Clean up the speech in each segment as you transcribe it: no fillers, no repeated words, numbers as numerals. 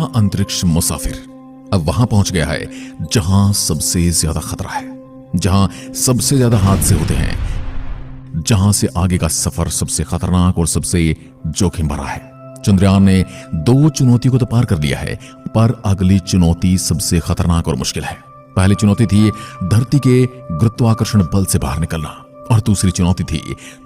अंतरिक्ष मुसाफिर अब वहां पहुंच गया है जहां सबसे ज्यादा खतरा है, जहां सबसे ज्यादा हादसे होते हैं, जहां से आगे का सफर सबसे खतरनाक और सबसे जोखिम भरा है। चंद्रयान ने 2 चुनौतियों को तो पार कर लिया है, पर अगली चुनौती सबसे खतरनाक और मुश्किल है। पहली चुनौती थी धरती के गुरुत्वाकर्षण बल से बाहर निकलना, और दूसरी चुनौती थी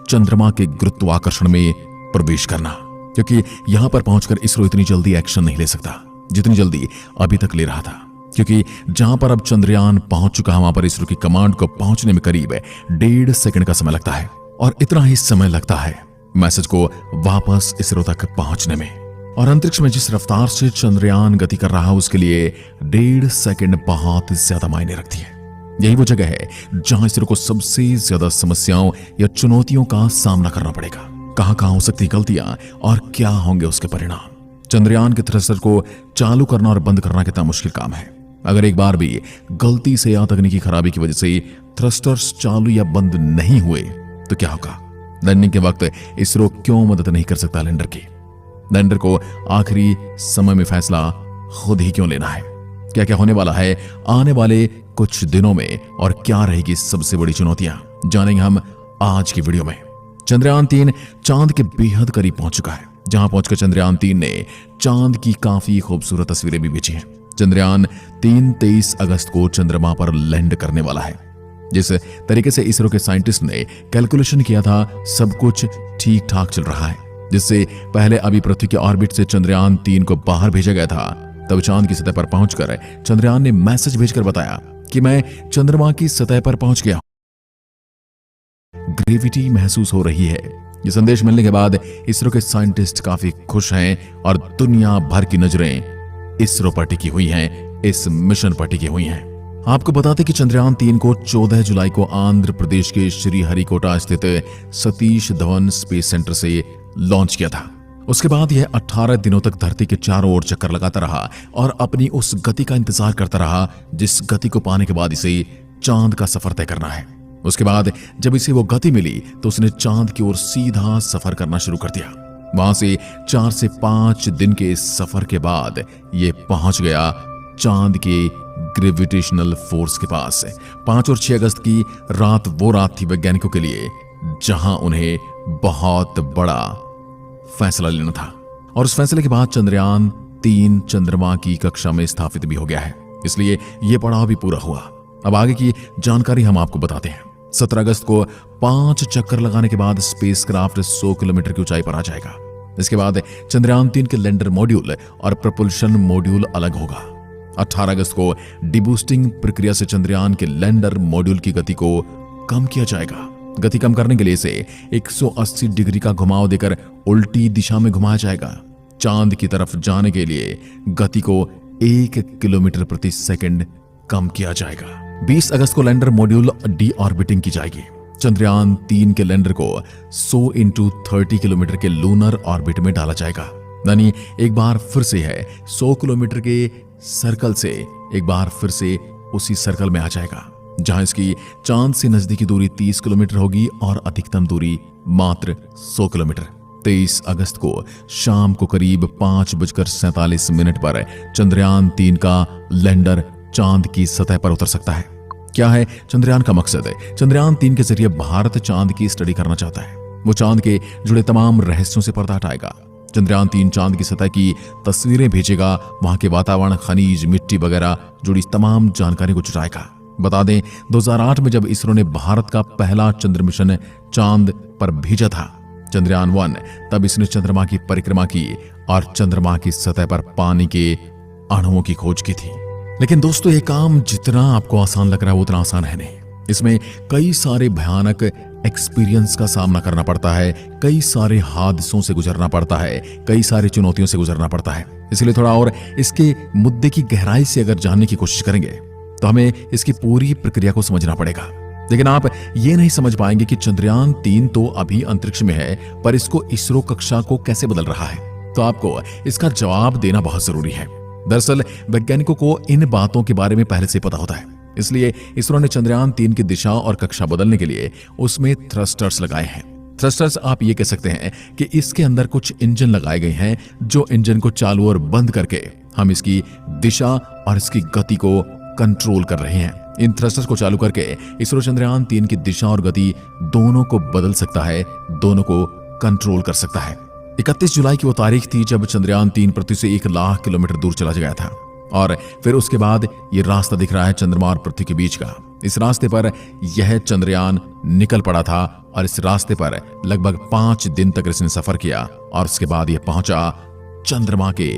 चंद्रमा के गुरुत्वाकर्षण में प्रवेश करना, क्योंकि यहां पर पहुंचकर इसरो इतनी जल्दी एक्शन नहीं ले सकता जितनी जल्दी अभी तक ले रहा था। क्योंकि जहां पर अब चंद्रयान पहुंच चुका है, वहां पर इसरो की कमांड को पहुंचने में करीब 1.5 सेकंड का समय लगता है, और इतना ही समय लगता है मैसेज को वापस इसरो तक पहुंचने में। और अंतरिक्ष में जिस रफ्तार से चंद्रयान गति कर रहा है, उसके लिए 1.5 सेकंड बहुत ज्यादा मायने रखती है। यही वो जगह है जहां इसरो को सबसे ज्यादा समस्याओं या चुनौतियों का सामना करना पड़ेगा। कहां हो सकती गलतियां और क्या होंगे उसके परिणाम। चंद्रयान के थ्रस्टर को चालू करना और बंद करना कितना मुश्किल काम है। अगर एक बार भी गलती से या तकनीकी खराबी की वजह से थ्रस्टर्स चालू या बंद नहीं हुए तो क्या होगा। लैंडिंग के वक्त इसरो क्यों मदद नहीं कर सकता लैंडर की। लैंडर को आखिरी समय में फैसला खुद ही क्यों लेना है। क्या क्या होने वाला है आने वाले कुछ दिनों में, और क्या रहेगी सबसे बड़ी चुनौतियां, जानेंगे हम आज की वीडियो में। चंद्रयान 3 चांद के बेहद करीब पहुंच चुका है, जहां पहुंचकर चंद्रयान 3 ने चांद की काफी खूबसूरत तस्वीरें भी भेजी हैं। चंद्रयान 3 23 अगस्त को चंद्रमा पर लैंड करने वाला है। जिस तरीके से इसरो के साइंटिस्ट ने कैलकुलेशन किया था, सब कुछ ठीक ठाक चल रहा है। जिससे पहले अभी पृथ्वी के ऑर्बिट से चंद्रयान 3 को बाहर भेजा गया था, तब चांद की सतह पर पहुंचकर चंद्रयान ने मैसेज भेजकर बताया कि मैं चंद्रमा की सतह पर पहुंच गया हूं, ग्रेविटी महसूस हो रही है। यह संदेश मिलने के बाद इसरो के साइंटिस्ट काफी खुश हैं, और दुनिया भर की नजरें इसरो पर टिकी हुई हैं, इस मिशन पर टिकी हुई हैं। आपको बताते कि चंद्रयान 3 को 14 जुलाई को आंध्र प्रदेश के श्रीहरिकोटा स्थित सतीश धवन स्पेस सेंटर से लॉन्च किया था। उसके बाद यह 18 दिनों तक धरती के चारों ओर चक्कर लगाता रहा और अपनी उस गति का इंतजार करता रहा जिस गति को पाने के बाद इसे चांद का सफर तय करना है। उसके बाद जब इसे वो गति मिली तो उसने चांद की ओर सीधा सफर करना शुरू कर दिया। वहां से 4 से 5 दिन के सफर के बाद ये पहुंच गया चांद के ग्रेविटेशनल फोर्स के पास। 5 और 6 अगस्त की रात वो रात थी वैज्ञानिकों के लिए जहां उन्हें बहुत बड़ा फैसला लेना था, और उस फैसले के बाद चंद्रयान 3 चंद्रमा की कक्षा में स्थापित भी हो गया है, इसलिए यह पड़ाव भी पूरा हुआ। अब आगे की जानकारी हम आपको बताते हैं। 17 अगस्त को 5 चक्कर लगाने के बाद स्पेसक्राफ्ट 100 किलोमीटर की ऊंचाई पर आ जाएगा। इसके बाद चंद्रयान 3 के लैंडर मॉड्यूल और प्रपल्शन मॉड्यूल अलग होगा। 18 अगस्त को डिबूस्टिंग प्रक्रिया से चंद्रयान के लैंडर मॉड्यूल की गति को कम किया जाएगा। गति कम करने के लिए इसे 180 डिग्री का घुमाव देकर उल्टी दिशा में घुमाया जाएगा। चांद की तरफ जाने के लिए गति को 1 किलोमीटर प्रति सेकंड कम किया जाएगा। 20 अगस्त को लैंडर मॉड्यूल डी ऑर्बिटिंग की जाएगी। चंद्रयान 3 के लैंडर को 100 × 30 किलोमीटर के लूनर ऑर्बिट में डाला जाएगा। यानी एक बार फिर से है 100 किलोमीटर के सर्कल से एक बार फिर से उसी सर्कल में आ जाएगा, जहां इसकी चांद से नजदीकी दूरी 30 किलोमीटर होगी और अधिकतम दूरी मात्र 100 किलोमीटर। 23 अगस्त को शाम को करीब 5:47 पर चंद्रयान 3 का लैंडर चांद की सतह पर उतर सकता है। क्या है चंद्रयान का मकसद? चंद्रयान 3 के जरिए भारत चांद की स्टडी करना चाहता है। वो चांद के जुड़े तमाम रहस्यों से पर्दा हटाएगा। चंद्रयान 3 चांद की सतह की तस्वीरें भेजेगा, वहां के वातावरण, खनिज, मिट्टी वगैरह जुड़ी तमाम जानकारी को जुटाएगा। बता दें 2008 में जब इसरो ने भारत का पहला चंद्र मिशन चांद पर भेजा था, चंद्रयान 1, तब इसने चंद्रमा की परिक्रमा की और चंद्रमा की सतह पर पानी के अणुओं की खोज की थी। लेकिन दोस्तों, ये काम जितना आपको आसान लग रहा है वो उतना आसान है नहीं। इसमें कई सारे भयानक एक्सपीरियंस का सामना करना पड़ता है, कई सारे हादसों से गुजरना पड़ता है, कई सारी चुनौतियों से गुजरना पड़ता है। इसलिए थोड़ा और इसके मुद्दे की गहराई से अगर जानने की कोशिश करेंगे तो हमें इसकी पूरी प्रक्रिया को समझना पड़ेगा। लेकिन आप ये नहीं समझ पाएंगे कि चंद्रयान 3 तो अभी अंतरिक्ष में है, पर इसको इसरो कक्षा को कैसे बदल रहा है। तो आपको इसका जवाब देना बहुत जरूरी है। दरअसल वैज्ञानिकों को इन बातों के बारे में पहले से पता होता है, इसलिए इसरो ने चंद्रयान 3 की दिशा और कक्षा बदलने के लिए उसमें थ्रस्टर्स लगाए हैं। थ्रस्टर्स आप ये कह सकते हैं कि इसके अंदर कुछ इंजन लगाए गए हैं जो इंजन को चालू और बंद करके हम इसकी दिशा और इसकी गति को कंट्रोल कर रहे हैं। इन थ्रस्टर्स को चालू करके इसरो चंद्रयान 3 की दिशा और गति दोनों को बदल सकता है, दोनों को कंट्रोल कर सकता है। 31 जुलाई की वो तारीख थी जब चंद्रयान 3 पृथ्वी से 1 लाख किलोमीटर दूर चला गया था और फिर उसके बाद ये रास्ता दिख रहा है चंद्रमा और पृथ्वी के बीच का। इस रास्ते पर यह चंद्रयान निकल पड़ा था और इस रास्ते पर लगभग 5 दिन तक इसने सफर किया और उसके बाद यह पहुंचा चंद्रमा के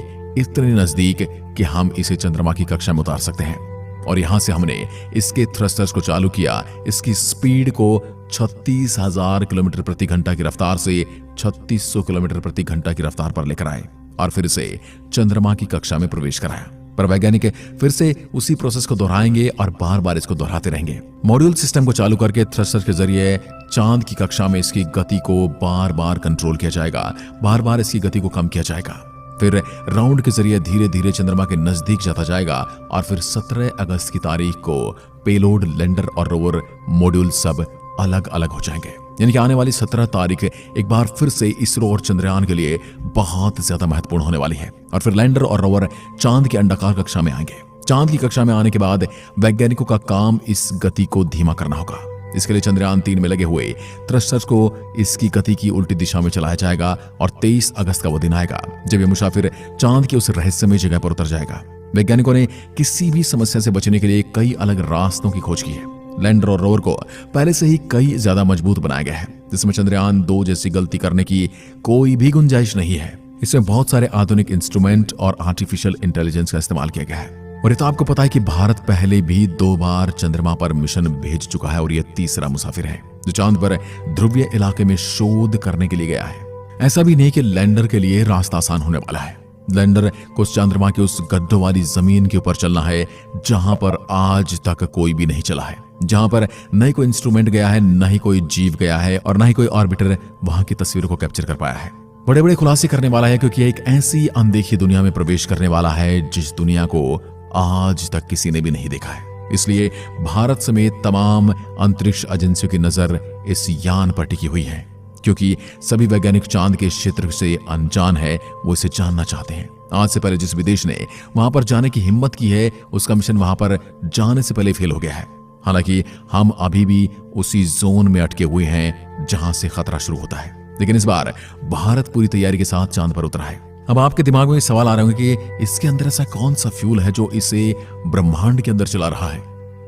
इतने नजदीक कि हम इसे चंद्रमा की कक्षा में उतार सकते हैं। और यहां से हमने इसके थ्रस्टर्स को चालू किया, इसकी स्पीड को 36,000 किलोमीटर प्रति घंटा की रफ्तार से 3600 किलोमीटर प्रति घंटा की रफ्तार पर लेकर आए और फिर इसे चंद्रमा की कक्षा में प्रवेश कराया। पर वैज्ञानिक फिर से उसी प्रोसेस को दोहराएंगे और बार बार इसको दोहराते रहेंगे। मॉड्यूल सिस्टम को चालू करके थ्रस्टर के जरिए चांद की कक्षा में इसकी गति को बार बार कंट्रोल किया जाएगा, बार बार इसकी गति को कम किया जाएगा। फिर राउंड के जरिए धीरे धीरे चंद्रमा के नजदीक जाता जाएगा और फिर 17 अगस्त की तारीख को पेलोड, लैंडर और रोवर मॉड्यूल सब अलग अलग हो जाएंगे। यानी कि आने वाली 17 तारीख एक बार फिर से इसरो और चंद्रयान के लिए बहुत ज्यादा महत्वपूर्ण होने वाली है। और फिर लैंडर और रोवर चांद की अंडाकार कक्षा में आएंगे। चांद की कक्षा में आने के बाद वैज्ञानिकों का काम इस गति को धीमा करना होगा। इसके लिए चंद्रयान 3 में लगे हुए थ्रस्टर्स को इसकी गति की उल्टी दिशा में चलाया जाएगा और 23 अगस्त का वो दिन आएगा जब ये मुसाफिर चांद की उस रहस्यमय जगह पर उतर जाएगा। वैज्ञानिकों ने किसी भी समस्या से बचने के लिए कई अलग रास्तों की खोज की है। लैंडर और रोवर को पहले से ही कई ज्यादा मजबूत बनाया गया है, जिसमें चंद्रयान 2 जैसी गलती करने की कोई भी गुंजाइश नहीं है। इसमें बहुत सारे आधुनिक इंस्ट्रूमेंट और आर्टिफिशियल इंटेलिजेंस का इस्तेमाल किया गया है। और ये तो आपको पता है कि भारत पहले भी 2 बार चंद्रमा पर मिशन भेज चुका है और ये तीसरा मुसाफिर है जो चांद पर ध्रुवीय इलाके में शोध करने के लिए गया है। ऐसा भी नहीं कि लैंडर के लिए रास्ता आसान होने वाला है। लैंडर को चंद्रमा के उस गड्ढों वाली जमीन के ऊपर चलना है जहां पर आज तक कोई भी नहीं चला है, जहां पर न ही कोई इंस्ट्रूमेंट गया है, न ही कोई जीव गया है और न ही कोई ऑर्बिटर वहां की तस्वीरों को कैप्चर कर पाया है। बड़े बड़े खुलासे करने वाला है क्योंकि एक ऐसी अनदेखी दुनिया में प्रवेश करने वाला है जिस दुनिया को आज तक किसी ने भी नहीं देखा है। इसलिए भारत समेत तमाम अंतरिक्ष एजेंसियों की नजर इस यान पर टिकी हुई है क्योंकि सभी वैज्ञानिक चांद के क्षेत्र से अनजान है, वो इसे जानना चाहते हैं। आज से पहले जिस भी देश ने वहां पर जाने की हिम्मत की है उसका मिशन वहां पर जाने से पहले फेल हो गया है। हालांकि हम अभी भी उसी जोन में अटके हुए हैं जहां से खतरा शुरू होता है, लेकिन इस बार भारत पूरी तैयारी के साथ चांद पर उतरा है। अब आपके दिमाग में सवाल आ रहे होंगे कि इसके अंदर ऐसा कौन सा फ्यूल है जो इसे ब्रह्मांड के अंदर चला रहा है।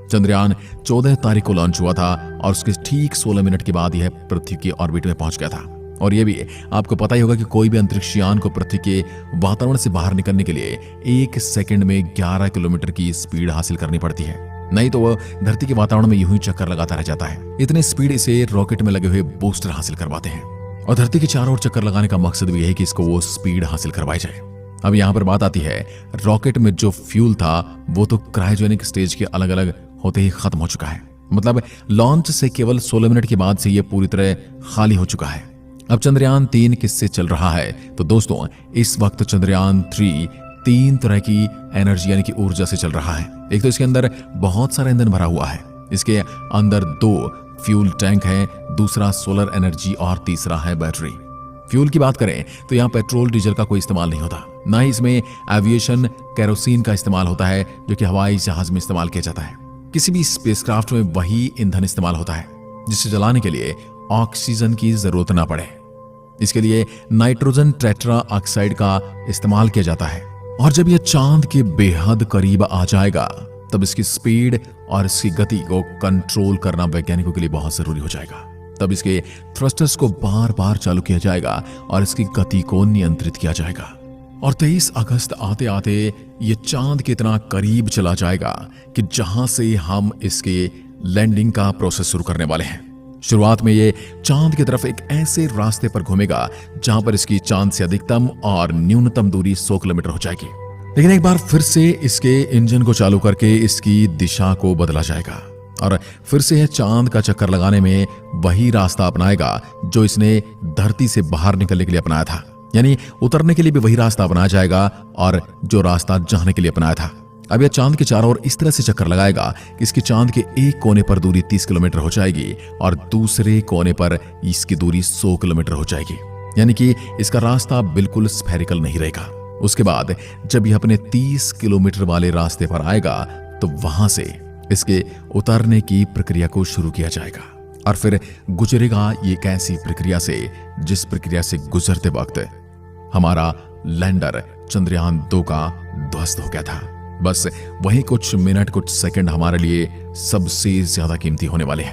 चंद्रयान 14 तारीख को लॉन्च हुआ था और उसके ठीक 16 मिनट के बाद यह पृथ्वी की ऑर्बिट में पहुंच गया था। और यह भी आपको पता ही होगा कि कोई भी अंतरिक्ष यान को पृथ्वी के वातावरण से बाहर निकलने के लिए 1 सेकंड में 11 किलोमीटर की स्पीड हासिल करनी पड़ती है, नहीं तो वह धरती के वातावरण में यूं ही चक्कर लगाता रह जाता है। इतने स्पीड इसे रॉकेट में लगे हुए बूस्टर हासिल करवाते हैं और धरती के चारों ओर चक्कर लगाने का मकसद भी है कि इसको वो स्पीड हासिल करवाई जाए। अब यहां पर बात आती है, रॉकेट में जो फ्यूल था वो तो क्रायोजेनिक स्टेज के अलग अलग होते ही खत्म हो चुका है। मतलब लॉन्च से केवल 16 मिनट के बाद से ये पूरी तरह खाली हो चुका है। अब चंद्रयान 3 किससे चल रहा है? तो दोस्तों इस वक्त चंद्रयान 3 तरह की एनर्जी यानी कि ऊर्जा से चल रहा है। एक तो इसके अंदर बहुत सारा ईंधन भरा हुआ है, इसके अंदर 2 फ्यूल टैंक है, दूसरा सोलर एनर्जी और तीसरा है बैटरी। फ्यूल की बात करें तो यहाँ पेट्रोल डीजल का कोई इस्तेमाल नहीं होता, ना ही इसमें एविएशन केरोसिन का इस्तेमाल होता है जो कि हवाई जहाज में इस्तेमाल किया जाता है। किसी भी स्पेसक्राफ्ट में वही ईंधन इस्तेमाल होता है जिसे जलाने के लिए ऑक्सीजन की जरूरत ना पड़े। इसके लिए नाइट्रोजन टेट्रा ऑक्साइड का इस्तेमाल किया जाता है और जब यह चांद के बेहद करीब आ जाएगा तब इसकी स्पीड और इसकी गति को कंट्रोल करना वैज्ञानिकों के लिए बहुत जरूरी हो जाएगा। तब इसके थ्रस्टर्स को बार बार चालू किया जाएगा और इसकी गति को नियंत्रित किया जाएगा। और 23 अगस्त आते आते ये चांद के इतना करीब चला जाएगा कि जहां से हम इसके लैंडिंग का प्रोसेस शुरू करने वाले हैं। शुरुआत में ये चांद की तरफ एक ऐसे रास्ते पर घूमेगा जहां पर इसकी चांद से अधिकतम और न्यूनतम दूरी 100 किलोमीटर हो जाएगी। लेकिन एक बार फिर से इसके इंजन को चालू करके इसकी दिशा को बदला जाएगा और फिर से यह चांद का चक्कर लगाने में वही रास्ता अपनाएगा जो इसने धरती से बाहर निकलने के लिए अपनाया था। यानी उतरने के लिए भी वही रास्ता अपनाया जाएगा और जो रास्ता जाने के लिए अपनाया था। अब यह चांद के चारों ओर इस तरह से चक्कर लगाएगा कि इसकी चांद के एक कोने पर दूरी 30 किलोमीटर हो जाएगी और दूसरे कोने पर इसकी दूरी 100 किलोमीटर हो जाएगी। यानी कि इसका रास्ता बिल्कुल स्फेरिकल नहीं रहेगा। उसके बाद जब यह अपने 30 किलोमीटर वाले रास्ते पर आएगा तो वहां से इसके उतरने की प्रक्रिया को शुरू किया जाएगा और फिर गुजरेगा ये एक ऐसी प्रक्रिया से जिस प्रक्रिया से गुजरते वक्त हमारा लैंडर चंद्रयान 2 का ध्वस्त हो गया था। बस वही कुछ मिनट कुछ सेकंड हमारे लिए सबसे ज्यादा कीमती होने वाले हैं।